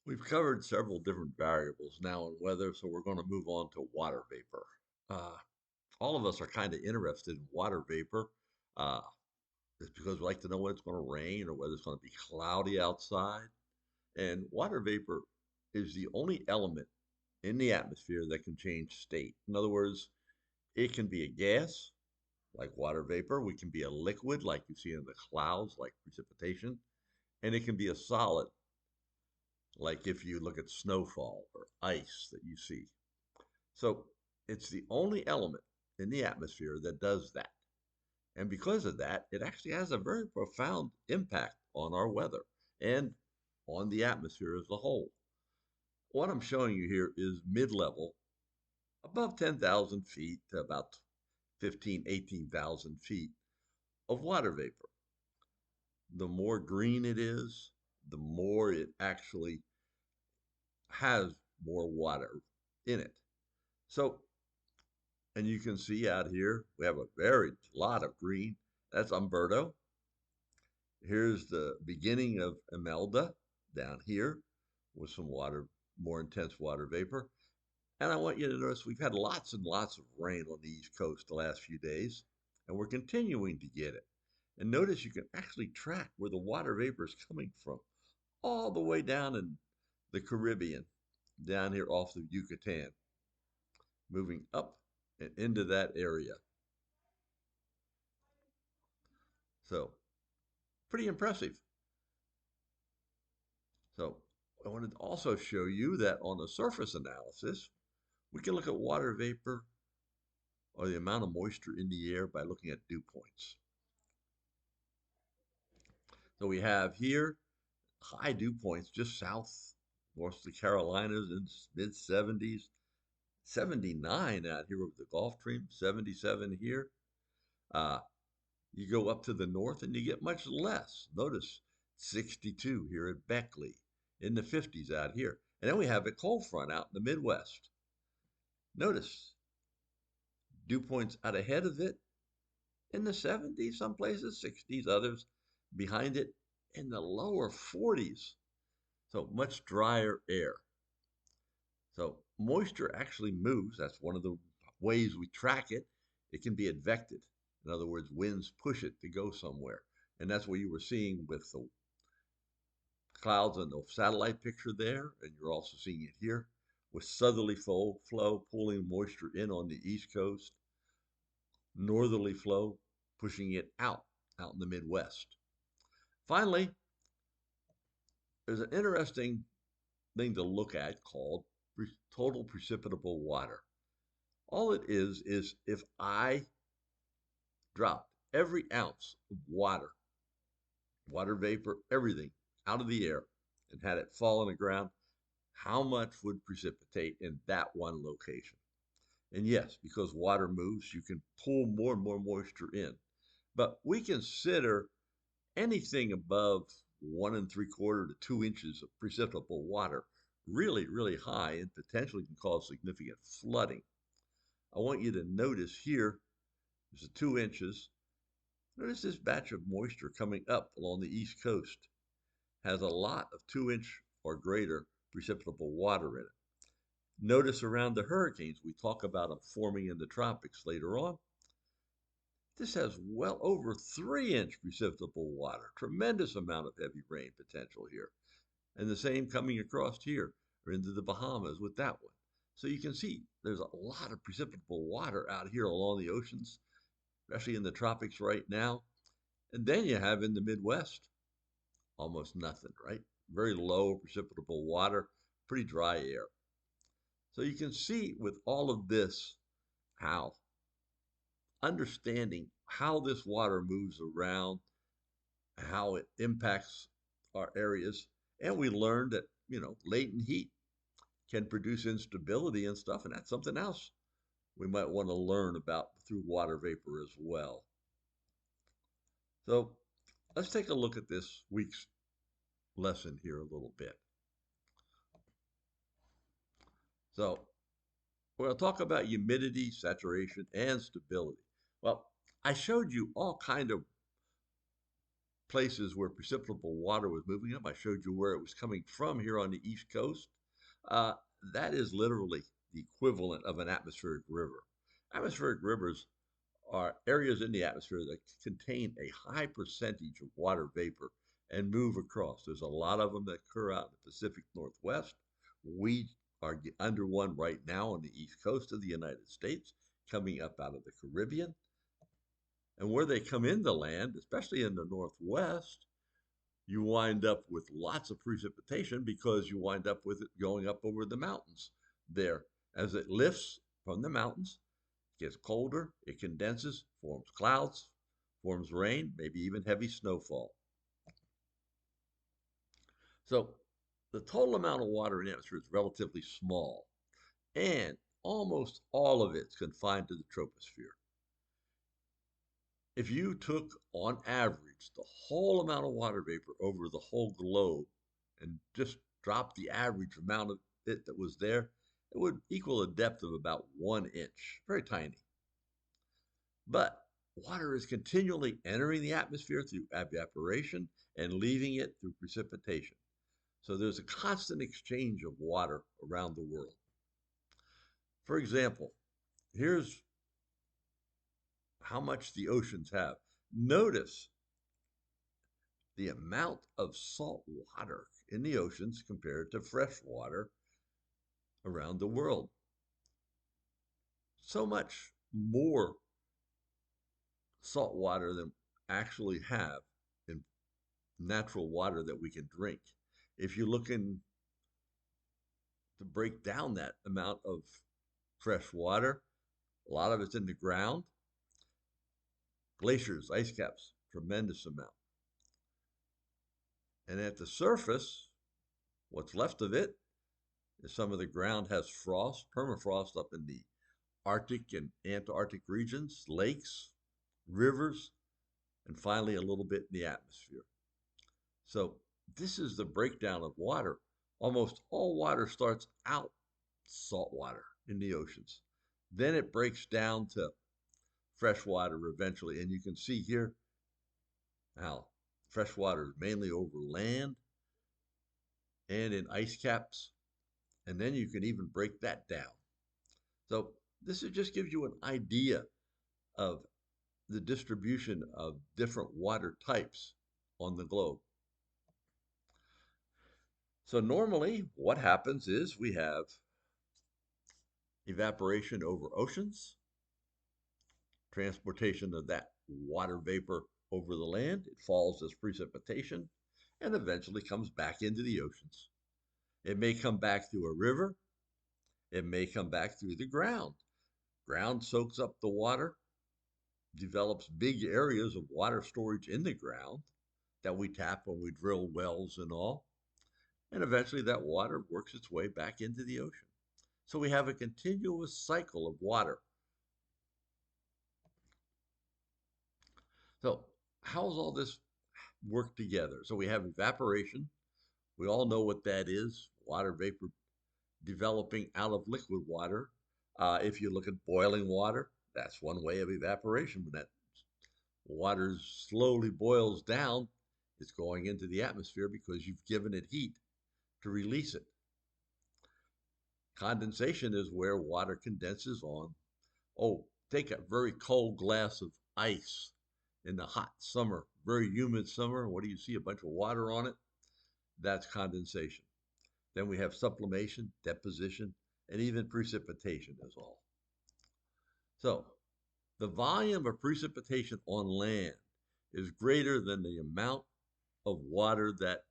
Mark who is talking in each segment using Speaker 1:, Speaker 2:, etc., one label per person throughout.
Speaker 1: We've covered several different variables now in weather, so we're going to move on to water vapor. Uh, all of us are kind of interested in water vapor. Uh, it's because we like to know when it's going to rain or whether it's going to be cloudy outside. And water vapor is the only element in the atmosphere that can change state. In other words, it can be a gas, like water vapor. We can be a liquid, like you see in the clouds, like precipitation. And it can be a solid, like if you look at snowfall or ice that you see. So it's the only element in the atmosphere that does that. And because of that, it actually has a very profound impact on our weather and on the atmosphere as a whole. What I'm showing you here is mid-level, above 10,000 feet to about 15, 18,000 feet of water vapor. The more green it is, the more it actually has more water in it. So, and you can see out here, we have a very lot of green. That's Umberto. Here's the beginning of Imelda down here with some water, more intense water vapor. And I want you to notice we've had lots and lots of rain on the East Coast the last few days, and we're continuing to get it. And notice you can actually track where the water vapor is coming from, all the way down in the Caribbean, down here off the Yucatan, moving up and into that area. So pretty impressive. So I wanted to also show you that on the surface analysis, we can look at water vapor or the amount of moisture in the air by looking at dew points. So we have here high dew points just south, north of the Carolinas in mid 70s, 79 out here over the Gulf Stream, 77 here. Uh, you go up to the north and you get much less. Notice 62 here at Beckley, in the 50s out here. And then we have a cold front out in the Midwest. Notice dew points out ahead of it in the 70s, some places, 60s, others behind it in the lower 40s. So much drier air. So moisture actually moves. That's one of the ways we track it. It can be advected. In other words, winds push it to go somewhere. And that's what you were seeing with the clouds on the satellite picture there. And you're also seeing it here with southerly flow pulling moisture in on the East Coast, northerly flow pushing it out in the Midwest. Finally, there's an interesting thing to look at called total precipitable water. All it is if I dropped every ounce of water, water vapor, everything out of the air and had it fall on the ground, how much would precipitate in that one location? And yes, because water moves, you can pull more and more moisture in. But we consider anything above 1¾ to 2 inches of precipitable water really, really high and potentially can cause significant flooding. I want you to notice here, there's a 2 inches. Notice this batch of moisture coming up along the East Coast has a lot of 2-inch or greater precipitable water in it. Notice around the hurricanes, we talk about them forming in the tropics later on. This has well over 3-inch precipitable water, tremendous amount of heavy rain potential here. And the same coming across here or into the Bahamas with that one. So you can see there's a lot of precipitable water out here along the oceans, especially in the tropics right now. And then you have in the Midwest, almost nothing, right? Very low precipitable water, pretty dry air. So you can see with all of this how understanding how this water moves around, how it impacts our areas. And we learned that, latent heat can produce instability and stuff. And that's something else we might want to learn about through water vapor as well. So let's take a look at this week's lesson here a little bit. So we're going to talk about humidity, saturation, and stability. Well, I showed you all kind of places where precipitable water was moving up. I showed you where it was coming from here on the East Coast. Uh, that is literally the equivalent of an atmospheric river. Atmospheric rivers are areas in the atmosphere that contain a high percentage of water vapor and move across. There's a lot of them that occur out in the Pacific Northwest. We are under one right now on the east coast of the United States, coming up out of the Caribbean. And where they come into land, especially in the Northwest, you wind up with lots of precipitation because you wind up with it going up over the mountains there. As it lifts from the mountains, it gets colder, it condenses, forms clouds, forms rain, maybe even heavy snowfall. So the total amount of water in the atmosphere is relatively small, and almost all of it's confined to the troposphere. If you took, on average, the whole amount of water vapor over the whole globe and just dropped the average amount of it that was there, it would equal a depth of about 1 inch, very tiny. But water is continually entering the atmosphere through evaporation and leaving it through precipitation. So there's a constant exchange of water around the world. For example, here's how much the oceans have. Notice the amount of salt water in the oceans compared to fresh water around the world. So much more salt water than actually have in natural water that we can drink. If you're looking to break down that amount of fresh water, a lot of it's in the ground. Glaciers, ice caps, tremendous amount. And at the surface, what's left of it is some of the ground has frost, permafrost up in the Arctic and Antarctic regions, lakes, rivers, and finally a little bit in the atmosphere. So this is the breakdown of water. Almost all water starts out salt water in the oceans. Then it breaks down to fresh water eventually. And you can see here how fresh water is mainly over land and in ice caps. And then you can even break that down. So this just gives you an idea of the distribution of different water types on the globe. So normally what happens is we have evaporation over oceans, transportation of that water vapor over the land. It falls as precipitation and eventually comes back into the oceans. It may come back through a river. It may come back through the ground. Ground soaks up the water, develops big areas of water storage in the ground that we tap when we drill wells and all. And eventually that water works its way back into the ocean. So we have a continuous cycle of water. So how does all this work together? So we have evaporation. We all know what that is. Water vapor developing out of liquid water. If you look at boiling water, that's one way of evaporation. When that water slowly boils down, it's going into the atmosphere because you've given it heat to release it. Condensation is where water condenses on. Oh, take a very cold glass of ice in the hot summer, very humid summer. What do you see? A bunch of water on it. That's condensation. Then we have sublimation, deposition, and even precipitation as all. So the volume of precipitation on land is greater than the amount of water that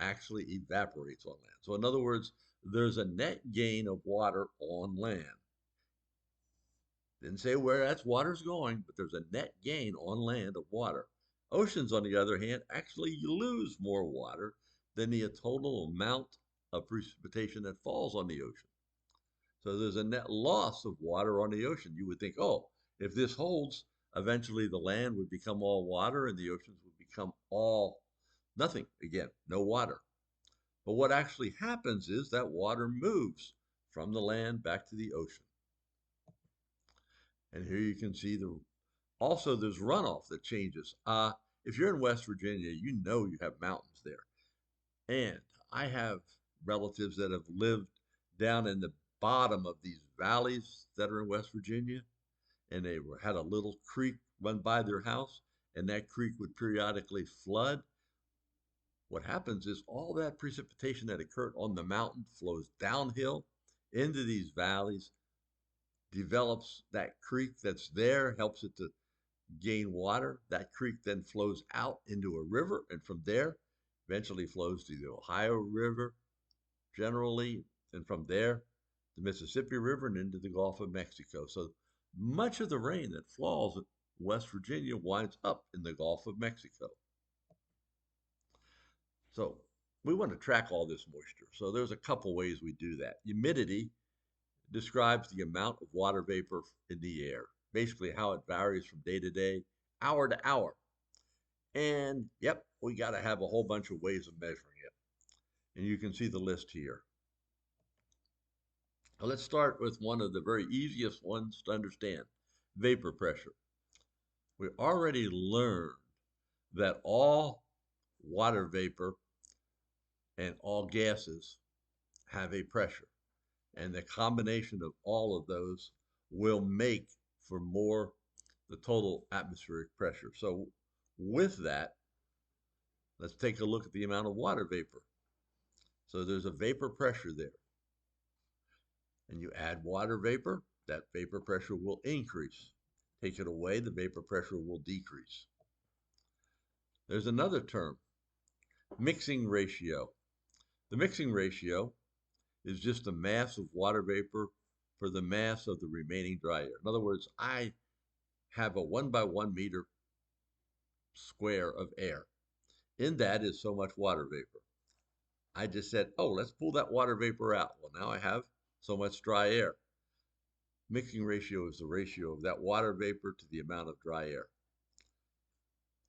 Speaker 1: actually evaporates on land. So in other words, there's a net gain of water on land. Didn't say where that water's going, but there's a net gain on land of water. Oceans, on the other hand, actually lose more water than the total amount of precipitation that falls on the ocean. So there's a net loss of water on the ocean. You would think, oh, if this holds, eventually the land would become all water and the oceans would become all nothing again, no water. But what actually happens is that water moves from the land back to the ocean. And here you can see also there's runoff that changes. if you're in West Virginia, you know you have mountains there. And I have relatives that have lived down in the bottom of these valleys that are in West Virginia, and they had a little creek run by their house, and that creek would periodically flood. What happens is all that precipitation that occurred on the mountain flows downhill into these valleys, develops that creek that's there, helps it to gain water. That creek then flows out into a river, and from there, eventually flows to the Ohio River, generally, and from there, the Mississippi River and into the Gulf of Mexico. So much of the rain that falls in West Virginia winds up in the Gulf of Mexico. So we want to track all this moisture. So there's a couple ways we do that. Humidity describes the amount of water vapor in the air, basically how it varies from day to day, hour to hour. And yep, we got to have a whole bunch of ways of measuring it. And you can see the list here. Now let's start with one of the very easiest ones to understand, vapor pressure. We already learned that all water vapor and all gases have a pressure, and the combination of all of those will make for more the total atmospheric pressure. So with that, let's take a look at the amount of water vapor. So there's a vapor pressure there. And you add water vapor, that vapor pressure will increase. Take it away, the vapor pressure will decrease. There's another term, mixing ratio. The mixing ratio is just the mass of water vapor for the mass of the remaining dry air. In other words, I have a 1 by 1 meter square of air. In that is so much water vapor. I just said, oh, let's pull that water vapor out. Well, now I have so much dry air. Mixing ratio is the ratio of that water vapor to the amount of dry air.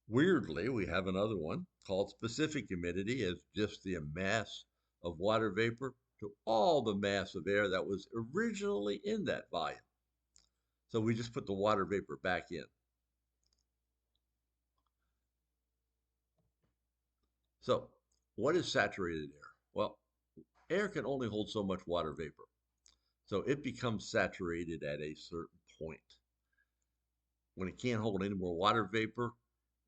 Speaker 1: Weirdly, we have another one called specific humidity as just the mass of water vapor to all the mass of air that was originally in that volume. So we just put the water vapor back in. So what is saturated air? Well, air can only hold so much water vapor. So it becomes saturated at a certain point. When it can't hold any more water vapor,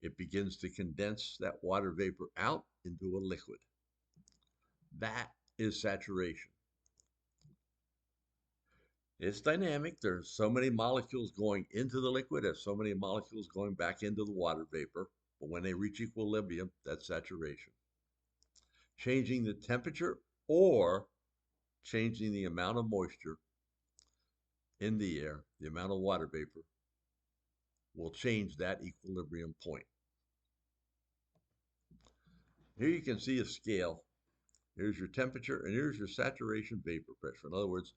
Speaker 1: it begins to condense that water vapor out into a liquid. That is saturation. It's dynamic. There's so many molecules going into the liquid, there's so many molecules going back into the water vapor. But when they reach equilibrium, that's saturation. Changing the temperature or changing the amount of moisture in the air, the amount of water vapor, will change that equilibrium point. Here you can see a scale. Here's your temperature, and here's your saturation vapor pressure. In other words,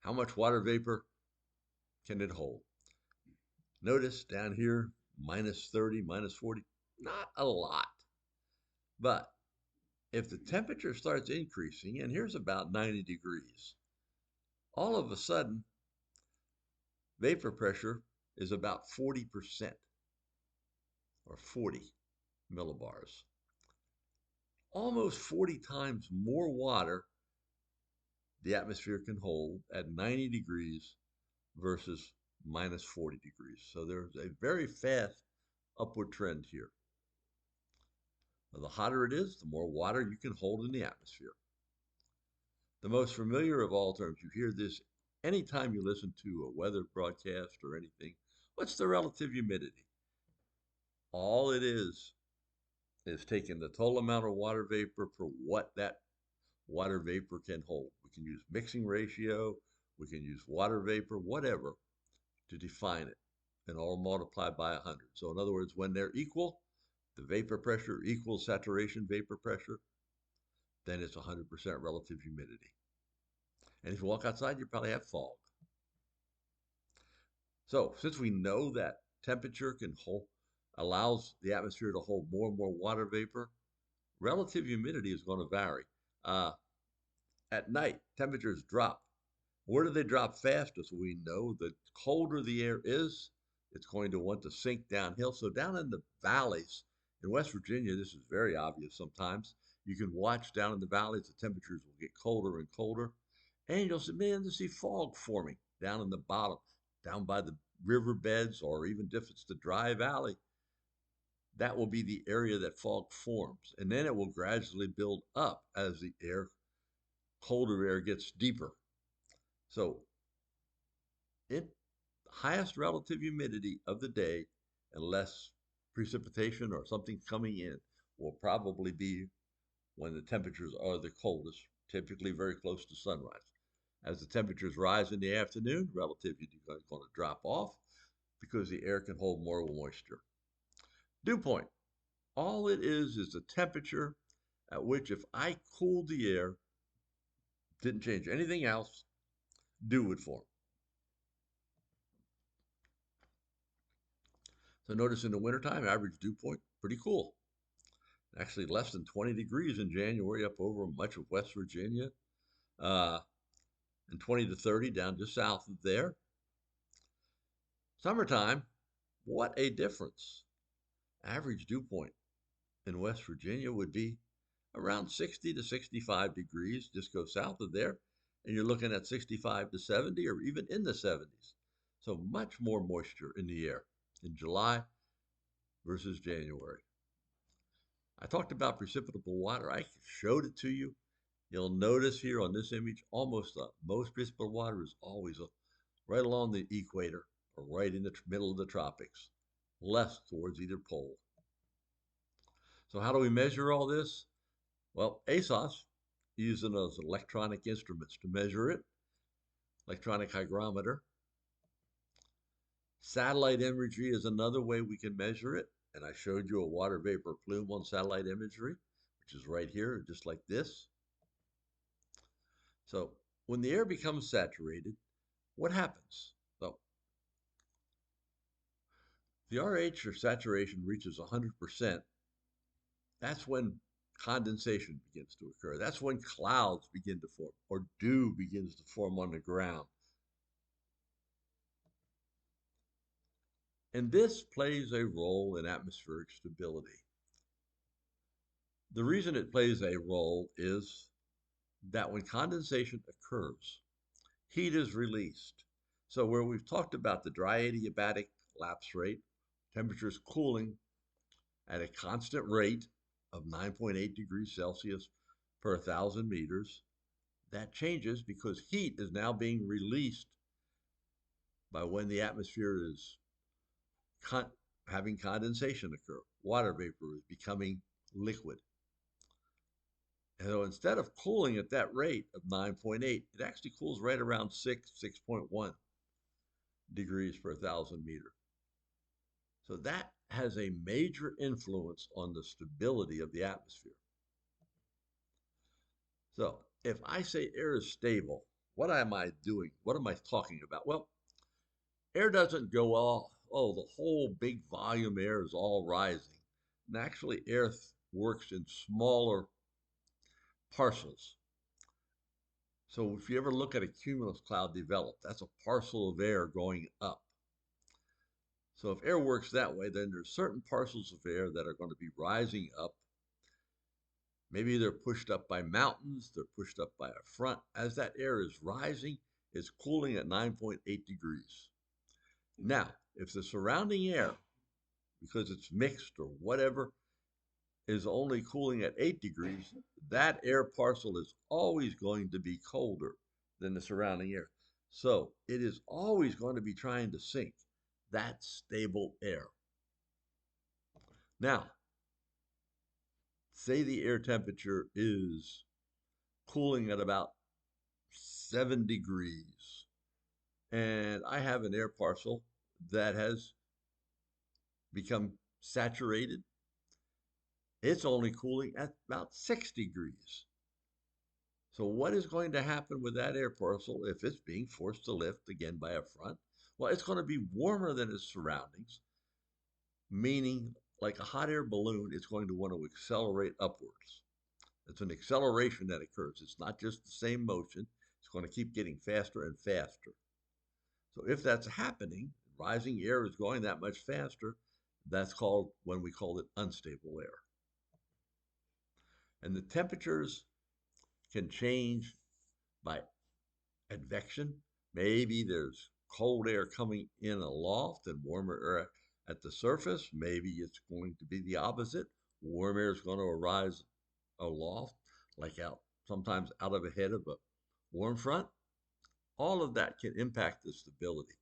Speaker 1: how much water vapor can it hold? Notice down here, minus 30, minus 40, not a lot. But if the temperature starts increasing, and here's about 90 degrees, all of a sudden, vapor pressure is about 40% or 40 millibars. Almost 40 times more water the atmosphere can hold at 90 degrees versus minus 40 degrees. So there's a very fast upward trend here. Now, the hotter it is, the more water you can hold in the atmosphere. The most familiar of all terms, you hear this anytime you listen to a weather broadcast or anything. What's the relative humidity? All it is taking the total amount of water vapor for what that water vapor can hold. We can use mixing ratio, we can use water vapor, whatever, to define it, and all multiplied by 100. So in other words, when they're equal, the vapor pressure equals saturation vapor pressure, then it's 100% relative humidity. And if you walk outside, you probably have fog. So since we know that temperature allows the atmosphere to hold more and more water vapor, relative humidity is going to vary. At night, temperatures drop. Where do they drop fastest? We know the colder the air is it's going to want to sink downhill. So down in the valleys in West Virginia, this is very obvious sometimes. You can watch down in the valleys, the temperatures will get colder and colder. And you'll begin to see fog forming down in the bottom, down by the riverbeds, or even if it's the dry valley. That will be the area that fog forms. And then it will gradually build up as the colder air gets deeper. So highest relative humidity of the day and less precipitation or something coming in will probably be when the temperatures are the coldest, typically very close to sunrise. As the temperatures rise in the afternoon, relative humidity is going to drop off because the air can hold more moisture. Dew point. All it is the temperature at which, if I cooled the air, didn't change anything else, dew would form. So notice in the wintertime, average dew point, pretty cool. Actually less than 20 degrees in January up over much of West Virginia, and 20 to 30 down just south of there. Summertime, what a difference. Average dew point in West Virginia would be around 60 to 65 degrees. Just go south of there, and you're looking at 65 to 70 or even in the 70s. So much more moisture in the air in July versus January. I talked about precipitable water. I showed it to you. You'll notice here on this image, almost most precipitable water is always right along the equator or right in the middle of the tropics, less towards either pole. So how do we measure all this? Well, ASOS, using those electronic instruments to measure it, electronic hygrometer. Satellite imagery is another way we can measure it. And I showed you a water vapor plume on satellite imagery, which is right here, just like this. So when the air becomes saturated, what happens? So the RH, or saturation, reaches 100%. That's when condensation begins to occur. That's when clouds begin to form, or dew begins to form on the ground. And this plays a role in atmospheric stability. The reason it plays a role is that when condensation occurs, heat is released. So where we've talked about the dry adiabatic lapse rate, temperatures cooling at a constant rate of 9.8 degrees Celsius per 1,000 meters, that changes because heat is now being released by when the atmosphere is having condensation occur. Water vapor is becoming liquid. And so instead of cooling at that rate of 9.8, it actually cools right around 6.1 degrees per 1,000 meters. So that has a major influence on the stability of the atmosphere. So if I say air is stable, what am I doing? What am I talking about? Well, air doesn't go the whole big volume air is all rising. And actually, air works in smaller parcels. So if you ever look at a cumulus cloud develop, that's a parcel of air going up. So if air works that way, then there's certain parcels of air that are going to be rising up. Maybe they're pushed up by mountains, they're pushed up by a front. As that air is rising, it's cooling at 9.8 degrees. Now, if the surrounding air, because it's mixed or whatever, is only cooling at 8 degrees, that air parcel is always going to be colder than the surrounding air. So it is always going to be trying to sink that stable air. Now, say the air temperature is cooling at about 7 degrees, and I have an air parcel that has become saturated. It's only cooling at about 6 degrees. So what is going to happen with that air parcel if it's being forced to lift again by a front? Well, it's going to be warmer than its surroundings, meaning like a hot air balloon, it's going to want to accelerate upwards. It's an acceleration that occurs. It's not just the same motion. It's going to keep getting faster and faster. So if that's happening, rising air is going that much faster. That's called, when we call it, unstable air. And the temperatures can change by advection. Maybe there's cold air coming in aloft and warmer air at the surface. Maybe it's going to be the opposite. Warm air is going to arise aloft, like sometimes out of ahead of a warm front. All of that can impact the stability.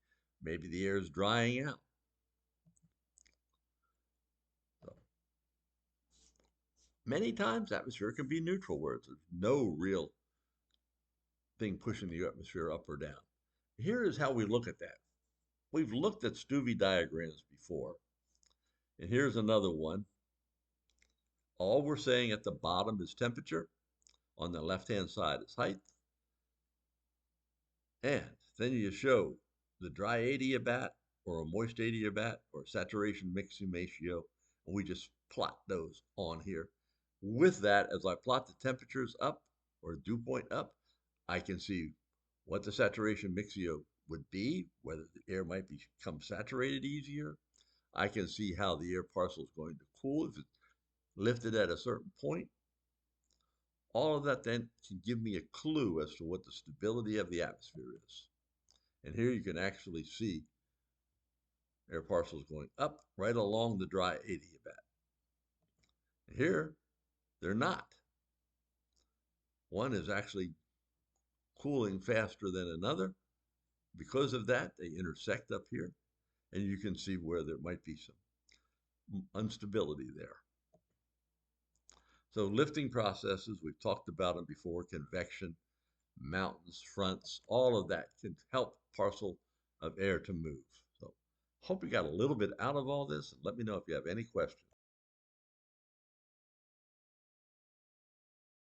Speaker 1: Maybe the air is drying out. So, many times, atmosphere can be neutral, where there's no real thing pushing the atmosphere up or down. Here is how we look at that. We've looked at Stuvie diagrams before, and here's another one. All we're saying at the bottom is temperature. On the left-hand side is height. And then you show the dry adiabat or a moist adiabat or saturation mixing ratio, and we just plot those on here. With that, as I plot the temperatures up or dew point up, I can see what the saturation mixio would be, whether the air might become saturated easier. I can see how the air parcel is going to cool if it's lifted at a certain point. All of that then can give me a clue as to what the stability of the atmosphere is. And here you can actually see air parcels going up right along the dry adiabat. Here, they're not. One is actually cooling faster than another. Because of that, they intersect up here, and you can see where there might be some instability there. So lifting processes, we've talked about them before, convection, mountains, fronts, all of that can help parcel of air to move. So hope you got a little bit out of all this, and let me know if you have any questions.